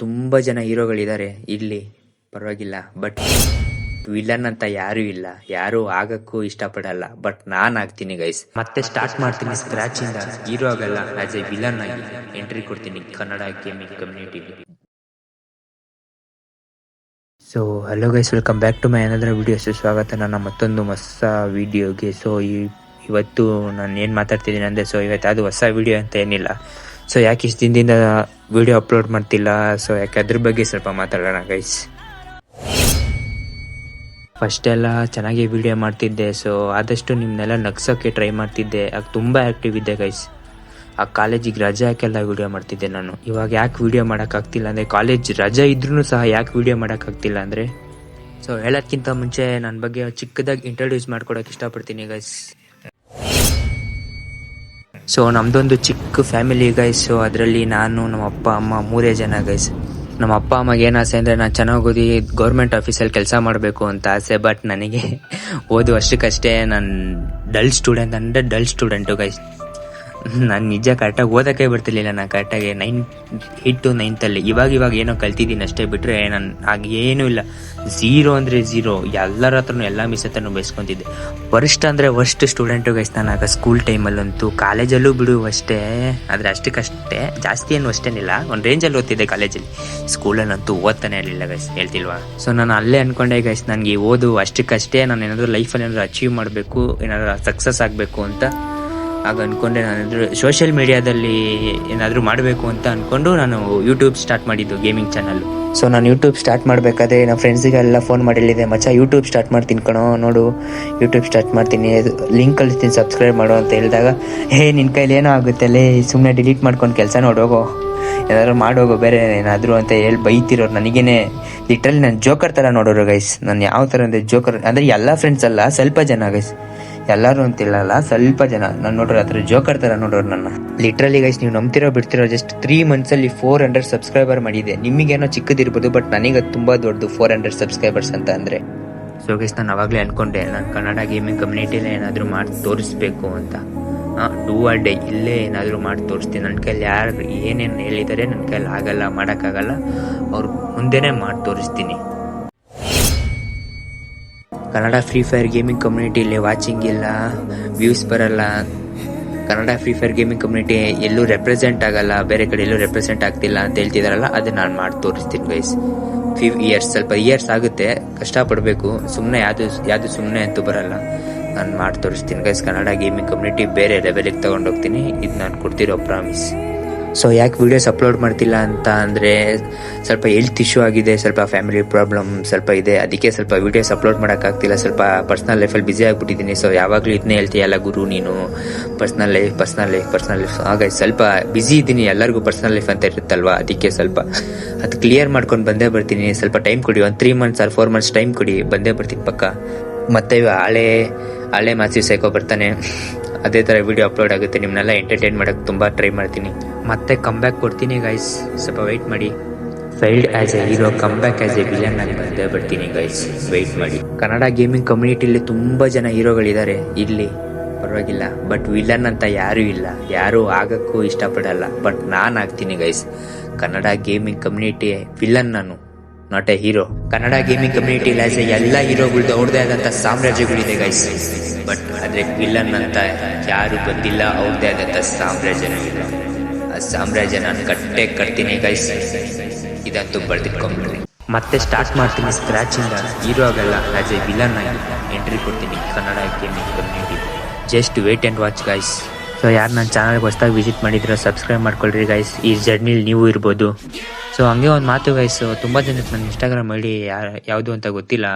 ತುಂಬ ಜನ ಹೀರೋಗಳಿದ್ದಾರೆ ಇಲ್ಲಿ, ಪರವಾಗಿಲ್ಲ. ಬಟ್ ವಿಲನ್ ಅಂತ ಯಾರೂ ಇಲ್ಲ, ಯಾರೂ ಆಗಕ್ಕೂ ಇಷ್ಟಪಡಲ್ಲ. ಬಟ್ ನಾನು ಆಗ್ತೀನಿ ಗೈಸ್. ಮತ್ತೆ ಸ್ಟಾರ್ಟ್ ಮಾಡ್ತೀನಿ ಸ್ಕ್ರಾಚ್ ಇಂದ. ಹೀರೋ ಆಗಲ್ಲ, ಆಸ್ ಎ ವಿಲನ್ ಆಗಿ ಎಂಟ್ರಿ ಕೊಡ್ತೀನಿ ಕನ್ನಡ ಗೇಮಿಂಗ್ ಕಮ್ಯುನಿಟಿಗೆ. So hello guys, welcome back to my another video. ಸ್ವಾಗತ ನನ್ನ ಮತ್ತೊಂದು ಹೊಸ ವಿಡಿಯೋಗೆ. ಸೊ ಇವತ್ತು ನಾನು ಏನು ಮಾತಾಡ್ತಿದ್ದೀನಿ ಅಂದರೆ, ಸೊ ಇವತ್ತು ಅದು ಹೊಸ ವಿಡಿಯೋ ಅಂತ ಏನಿಲ್ಲ. ಸೊ ಯಾಕೆ ಇಷ್ಟು ದಿನದಿಂದ ವಿಡಿಯೋ ಅಪ್ಲೋಡ್ ಮಾಡ್ತಿಲ್ಲ, ಸೊ ಯಾಕೆ ಅದ್ರ ಬಗ್ಗೆ ಸ್ವಲ್ಪ ಮಾತಾಡೋಣ ಗೈಸ್. ಫಸ್ಟೆಲ್ಲ ಚೆನ್ನಾಗಿ ವಿಡಿಯೋ ಮಾಡ್ತಿದ್ದೆ, ಸೊ ಆದಷ್ಟು ನಿಮ್ಮನ್ನೆಲ್ಲ ನಗ್ಸೋಕ್ಕೆ ಟ್ರೈ ಮಾಡ್ತಿದ್ದೆ. ಆಗ ತುಂಬ ಆ್ಯಕ್ಟಿವ್ ಇದ್ದೆ ಗೈಸ್. ಆ ಕಾಲೇಜಿಗೆ ರಜೆ ಹಾಕೆಲ್ಲ ವಿಡಿಯೋ ಮಾಡ್ತಿದ್ದೆ ನಾನು. ಇವಾಗ ಯಾಕೆ ವಿಡಿಯೋ ಮಾಡೋಕ್ಕಾಗ್ತಿಲ್ಲ ಅಂದರೆ, ಕಾಲೇಜ್ ರಜೆ ಇದ್ರೂ ಸಹ ಯಾಕೆ ವಿಡಿಯೋ ಮಾಡೋಕ್ಕಾಗ್ತಿಲ್ಲ ಅಂದರೆ, ಸೊ ಹೇಳೋದ್ಕಿಂತ ಮುಂಚೆ ನನ್ನ ಬಗ್ಗೆ ಚಿಕ್ಕದಾಗಿ ಇಂಟ್ರೊಡ್ಯೂಸ್ ಮಾಡ್ಕೊಡೋಕೆ ಇಷ್ಟಪಡ್ತೀನಿ ಗೈಸ್. ಸೊ ನಮ್ಮದೊಂದು ಚಿಕ್ಕ ಫ್ಯಾಮಿಲಿ ಗೈಸ್. ಸೊ ಅದರಲ್ಲಿ ನಾನು, ನಮ್ಮ ಅಪ್ಪ ಅಮ್ಮ 3 ಜನ ಗೈಸ್. ನಮ್ಮ ಅಪ್ಪ ಅಮ್ಮಗೆ ಏನು ಆಸೆ ಅಂದರೆ, ನಾನು ಚೆನ್ನಾಗಿ ಓದಿ ಗೌರ್ಮೆಂಟ್ ಆಫೀಸಲ್ಲಿ ಕೆಲಸ ಮಾಡಬೇಕು ಅಂತ ಆಸೆ. ಬಟ್ ನನಗೆ ಓದು ಅಷ್ಟಕ್ಕಷ್ಟೇ. ನಾನು ಡಲ್ ಸ್ಟೂಡೆಂಟು ಗೈಸ್. ನಾನು ನಿಜ ಕರೆಕ್ಟಾಗಿ ಓದೋಕ್ಕೆ ಬರ್ತಿರ್ಲಿಲ್ಲ. ನಾನು ಕರೆಕ್ಟಾಗಿ 8 to 9 ಇವಾಗ ಏನೋ ಕಲ್ತಿದ್ದೀನಿ ಅಷ್ಟೇ. ಬಿಟ್ಟರೆ ನಾನು ಆಗೇನೂ ಇಲ್ಲ. 0 ಅಂದರೆ 0. ಎಲ್ಲರ ಹತ್ರನೂ ಎಲ್ಲ ಮಿಸ್ ಹತ್ರನೂ ಬಯಸ್ಕೊತಿದ್ದೆ. ವರ್ಸ್ಟ್ ಅಂದರೆ ವರ್ಸ್ಟ್ ಸ್ಟೂಡೆಂಟು ಗೈಸ್ ನಾನು ಆಗ ಸ್ಕೂಲ್ ಟೈಮಲ್ಲಂತೂ. ಕಾಲೇಜಲ್ಲೂ ಬಿಡು ಅಷ್ಟೇ, ಆದರೆ ಅಷ್ಟಕ್ಕಷ್ಟೇ, ಜಾಸ್ತಿ ಏನು ಅಷ್ಟೇನಿಲ್ಲ. ಒಂದು ರೇಂಜಲ್ಲಿ ಓದ್ತಿದ್ದೆ ಕಾಲೇಜಲ್ಲಿ. ಸ್ಕೂಲಲ್ಲಂತೂ ಓದ್ತಾನೆ ಇರಲಿಲ್ಲ ಗೈಸ್, ಹೇಳ್ತಿಲ್ವಾ. ಸೊ ನಾನು ಅಲ್ಲೇ ಅಂದ್ಕೊಂಡೆ ಗೈಸ್, ನನಗೆ ಓದು ಅಷ್ಟಕ್ಕಷ್ಟೇ. ನಾನು ಏನಾದರೂ ಲೈಫಲ್ಲಿ ಏನಾದರೂ ಅಚೀವ್ ಮಾಡಬೇಕು, ಏನಾದರೂ ಸಕ್ಸಸ್ ಆಗಬೇಕು ಅಂತ ಆಗ ಅಂದ್ಕೊಂಡೆ. ನಾನು ಸೋಷಿಯಲ್ ಮೀಡಿಯಾದಲ್ಲಿ ಏನಾದರೂ ಮಾಡಬೇಕು ಅಂತ ಅಂದ್ಕೊಂಡು ನಾನು ಯೂಟ್ಯೂಬ್ ಸ್ಟಾರ್ಟ್ ಮಾಡಿದ್ದು, ಗೇಮಿಂಗ್ ಚಾನಲ್. ಸೊ ನಾನು ಯೂಟ್ಯೂಬ್ ಸ್ಟಾರ್ಟ್ ಮಾಡಬೇಕಾದ್ರೆ ನಮ್ಮ ಫ್ರೆಂಡ್ಸಿಗೆಲ್ಲ ಫೋನ್ ಮಾಡಿ ಹೇಳಿದೆ, ಮಚ್ಚ ಯೂಟ್ಯೂಬ್ ಸ್ಟಾರ್ಟ್ ಮಾಡ್ತೀನಿ ಕಣೋ, ನೋಡು ಯೂಟ್ಯೂಬ್ ಸ್ಟಾರ್ಟ್ ಮಾಡ್ತೀನಿ, ಲಿಂಕ್ ಕಳಿಸ್ತೀನಿ, ಸಬ್ಸ್ಕ್ರೈಬ್ ಮಾಡು ಅಂತ ಹೇಳಿದಾಗ, ನಿನ್ನ ಕೈಲಿ ಏನೋ ಆಗುತ್ತೆ ಅಲ್ಲೇ, ಸುಮ್ಮನೆ ಡಿಲೀಟ್ ಮಾಡ್ಕೊಂಡು ಕೆಲಸ ನೋಡೋಗೋ, ಏನಾದರೂ ಮಾಡೋಗೋ ಬೇರೆ ಏನಾದರೂ ಅಂತ ಹೇಳಿ ಬೈತಿರೋರು. ನನಗೇನೆ ಲಿಟ್ರಲಿ ನಾನು ಜೋಕರ್ ಥರ ನೋಡೋರು ಗೈಸ್. ನಾನು ಯಾವ ಥರ ಅಂದರೆ ಜೋಕರ್ ಅಂದರೆ ಎಲ್ಲ ಫ್ರೆಂಡ್ಸ್ ಅಲ್ಲ, ಸ್ವಲ್ಪ ಜನ ಗೈಸ್, ಎಲ್ಲರೂ ಅಂತಿಲ್ಲಲ್ಲ, ಸ್ವಲ್ಪ ಜನ ನಾನು ನೋಡ್ರಿ ಆ ಥರ ಜೋಕರ್ ಥರ ನೋಡೋರು ನನ್ನ. ಲಿಟ್ರಲಿ ಗೈಸ್, ನೀವು ನಂಬ್ತಿರೋ ಬಿಡ್ತಿರೋ, ಜಸ್ಟ್ 3 monthsಲ್ಲಿ 400 ಸಬ್ಸ್ಕ್ರೈಬರ್ ಮಾಡಿದೆ. ನಿಮಗೇನೋ ಚಿಕ್ಕದಿರ್ಬೋದು, ಬಟ್ ನನಗೆ ತುಂಬ ದೊಡ್ಡದು 400 ಸಬ್ಸ್ಕ್ರೈಬರ್ಸ್ ಅಂತ ಅಂದರೆ. ಸೊ ಗೈಸ್, ನಾನು ಅವಾಗಲೇ ಅಂದ್ಕೊಂಡೆ, ನಾನು ಕನ್ನಡ ಗೇಮಿಂಗ್ ಕಮ್ಯುನಿಟಿಲೇ ಏನಾದರೂ ಮಾಡಿ ತೋರಿಸ್ಬೇಕು ಅಂತ. ಡೂ ಆರ್ ಡೇ ಇಲ್ಲೇ ಏನಾದರೂ ಮಾಡಿ ತೋರಿಸ್ತೀನಿ. ನನ್ನ ಕೈಲಿ ಯಾರು ಏನೇನು ಹೇಳಿದ್ದಾರೆ, ನನ್ನ ಕೈಲಿ ಆಗಲ್ಲ, ಮಾಡೋಕ್ಕಾಗಲ್ಲ, ಅವ್ರ ಮುಂದೆನೇ ಮಾಡಿ ತೋರಿಸ್ತೀನಿ. ಕನ್ನಡ ಫ್ರೀ ಫೈರ್ ಗೇಮಿಂಗ್ ಕಮ್ಯುನಿಟಿಲಿ ವಾಚಿಂಗ್ ಇಲ್ಲ, ವ್ಯೂಸ್ ಬರಲ್ಲ. Kannada free fire gaming community ಎಲ್ಲೂ ರೆಪ್ರೆಸೆಂಟ್ ಆಗಲ್ಲ, ಬೇರೆ ಕಡೆ ಎಲ್ಲೂ ರೆಪ್ರೆಸೆಂಟ್ ಆಗ್ತಿಲ್ಲ ಅಂತ ಹೇಳ್ತಿದಾರಲ್ಲ, ಅದು ನಾನು ಮಾಡಿ ತೋರಿಸ್ತೀನಿ ಗೈಸ್. ಸ್ವಲ್ಪ ಇಯರ್ಸ್ ಆಗುತ್ತೆ, ಕಷ್ಟಪಡಬೇಕು. ಸುಮ್ಮನೆ ಯಾವುದು ಸುಮ್ಮನೆ ಅಂತೂ ಬರಲ್ಲ. ನಾನು ಮಾಡಿ ತೋರಿಸ್ತೀನಿ ಗೈಸ್. ಕನ್ನಡ ಗೇಮಿಂಗ್ ಕಮ್ಯುನಿಟಿ ಬೇರೆ ಲೆವೆಲಿಗೆ ತೊಗೊಂಡೋಗ್ತೀನಿ, ಇದು ನಾನು ಕೊಡ್ತಿರೋ ಪ್ರಾಮಿಸ್. ಸೊ ಯಾಕೆ ವೀಡಿಯೋಸ್ ಅಪ್ಲೋಡ್ ಮಾಡ್ತಿಲ್ಲ ಅಂತ ಅಂದರೆ, ಸ್ವಲ್ಪ ಹೆಲ್ತ್ ಇಶ್ಯೂ ಆಗಿದೆ, ಸ್ವಲ್ಪ ಫ್ಯಾಮಿಲಿ ಪ್ರಾಬ್ಲಮ್ ಸ್ವಲ್ಪ ಇದೆ, ಅದಕ್ಕೆ ಸ್ವಲ್ಪ ವೀಡಿಯೋಸ್ ಅಪ್ಲೋಡ್ ಮಾಡೋಕ್ಕಾಗ್ತಿಲ್ಲ. ಸ್ವಲ್ಪ ಪರ್ಸ್ನಲ್ ಲೈಫಲ್ಲಿ ಬ್ಯುಸಿ ಆಗಿಬಿಟ್ಟಿದ್ದೀನಿ. ಸೊ ಯಾವಾಗಲೂ ಇದನ್ನೇ ಹೇಳ್ತೀಯಲ್ಲ ಗುರು ನೀನು, ಪರ್ಸ್ನಲ್ ಲೈಫ್. ಹಾಗಾಗಿ ಸ್ವಲ್ಪ ಬ್ಯುಸಿ ಇದ್ದೀನಿ. ಎಲ್ಲರಿಗೂ ಪರ್ಸ್ನಲ್ ಲೈಫ್ ಅಂತ ಇರುತ್ತಲ್ವ, ಅದಕ್ಕೆ ಸ್ವಲ್ಪ ಅದು ಕ್ಲಿಯರ್ ಮಾಡ್ಕೊಂಡು ಬಂದೇ ಬರ್ತೀನಿ. ಸ್ವಲ್ಪ ಟೈಮ್ ಕೊಡಿ, ಒಂದು 3 months or 4 months ಟೈಮ್ ಕೊಡಿ, ಬಂದೇ ಬರ್ತೀನಿ ಪಕ್ಕ. ಮತ್ತೆ ಹಳೆ ಮಾಸಿ ಸೈಕೋ ಬರ್ತಾನೆ, ಅದೇ ಥರ ವಿಡಿಯೋ ಅಪ್ಲೋಡ್ ಆಗುತ್ತೆ. ನಿಮ್ಮನ್ನೆಲ್ಲ ಎಂಟರ್ಟೈನ್ ಮಾಡೋಕ್ಕೆ ತುಂಬ ಟ್ರೈ ಮಾಡ್ತೀನಿ. ಮತ್ತೆ ಕಮ್ಬ್ಯಾಕ್ ಕೊಡ್ತೀನಿ ಗೈಸ್, ಸ್ವಲ್ಪ ವೆಯ್ಟ್ ಮಾಡಿ. Filed as A hero, comeback as A villain ಆಗಿ ಬಂದೇ ಬರ್ತೀನಿ ಗೈಸ್, ವೆಯ್ಟ್ ಮಾಡಿ. ಕನ್ನಡ ಗೇಮಿಂಗ್ ಕಮ್ಯುನಿಟಿಲಿ ತುಂಬ ಜನ ಹೀರೋಗಳಿದ್ದಾರೆ ಇಲ್ಲಿ, ಪರವಾಗಿಲ್ಲ. ಬಟ್ ವಿಲನ್ ಅಂತ ಯಾರೂ ಇಲ್ಲ, ಯಾರೂ ಆಗಕ್ಕೂ ಇಷ್ಟಪಡಲ್ಲ. ಬಟ್ ನಾನು ಆಗ್ತೀನಿ guys. Kannada gaming community villain ನಾನು, not a hero. Kannada gaming community ಎಲ್ಲ ಹೀರೋಗಳ್ದು ಅವ್ರದ್ದೇ ಆದಂಥ ಸಾಮ್ರಾಜ್ಯಗಳಿದೆ ಗೈಸ್. ಬಟ್ ಆದರೆ ವಿಲನ್ ಅಂತ ಯಾರು ಬಂದಿಲ್ಲ, ಅವ್ರದ್ದೇ ಆದಂಥ ಸಾಮ್ರಾಜ್ಯನೂ ಇಲ್ಲ. ಆ ಸಾಮ್ರಾಜ್ಯ ನಾನು ಕಟ್ತೀನಿ ಗೈಸ್, ಇದಂತೂ ಬರ್ದಿಟ್ಕೊಂಡ್ಬಿಡಿ. ಮತ್ತೆ ಸ್ಟಾರ್ಟ್ ಮಾಡ್ತೀನಿ ಸ್ಕ್ರಾಚಿಂದ. ಹೀರೋ ಆಗಲ್ಲ, ಆಸ್ ಎ ವಿಲನ್ ಆಗಿ ಎಂಟ್ರಿ ಕೊಡ್ತೀನಿ Kannada gaming community. Just wait and watch guys. So ಯಾರು ನನ್ನ ಚಾನಲ್ಗೆ ಹೊಸದಾಗಿ ವಿಸಿಟ್ ಮಾಡಿದ್ರು, ಸಬ್ಸ್ಕ್ರೈಬ್ ಮಾಡ್ಕೊಳ್ರಿ ಗೈಸ್. ಈ ಜರ್ನಿಲಿ ನೀವು ಇರ್ಬೋದು. ಸೊ ಹಂಗೆ ಒಂದು ಮಾತು ಗೈಸ್, ತುಂಬ ಜನಕ್ಕೆ ನನ್ನ ಇನ್ಸ್ಟಾಗ್ರಾಮ್ ಐಡಿ ಯಾವುದು ಅಂತ ಗೊತ್ತಿಲ್ಲ.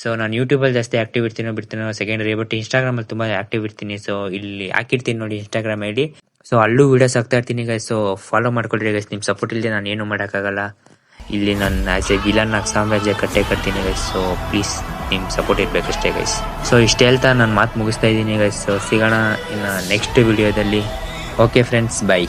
ಸೊ ನಾನು ಯೂಟ್ಯೂಬಲ್ಲಿ ಜಾಸ್ತಿ ಆ್ಯಕ್ಟಿವ್ ಬಿಡ್ತೀನೋ ಸೆಕೆಂಡರಿ, ಬಟ್ ಇನ್ಸ್ಟಾಗ್ರಾಮಲ್ಲಿ ತುಂಬ ಆ್ಯಕ್ಟಿವ್ ಇರ್ತೀನಿ. ಸೊ ಇಲ್ಲಿ ಹಾಕಿರ್ತೀನಿ ನೋಡಿ ಇನ್ಸ್ಟಾಗ್ರಾಮ್ ಐಡಿ. ಸೊ ಅಲ್ಲೂ ವೀಡಿಯೋಸ್ ಹಾಕ್ತಾ ಇರ್ತೀನಿ ಗೈಸ್. ಸೊ ಫಾಲೋ ಮಾಡ್ಕೊಳ್ರಿ ಗೈಸ್. ನಿಮ್ಮ ಸಪೋರ್ಟ್ ಇಲ್ಲದೆ ನಾನು ಏನೂ ಮಾಡೋಕ್ಕಾಗಲ್ಲ. ಇಲ್ಲಿ ನಾನು ಆ್ಯಸ್ ಎ ವಿಲನ್ ಆಗಿ ಸಾಮ್ರಾಜ್ಯ ಕಟ್ತೀನಿ ಗೈಸ್. ಸೊ ಪ್ಲೀಸ್ ನಿಮ್ಮ ಸಪೋರ್ಟ್ ಇರಬೇಕಷ್ಟೇ ಗೈಸ್. ಸೊ ಇಷ್ಟು ಹೇಳ್ತಾ ನಾನು ಮಾತು ಮುಗಿಸ್ತಾ ಇದ್ದೀನಿ ಗೈಸ್. ಸೊ ಸಿಗೋಣ ಇನ್ನು ನೆಕ್ಸ್ಟ್ ವಿಡಿಯೋದಲ್ಲಿ. Okay friends, by.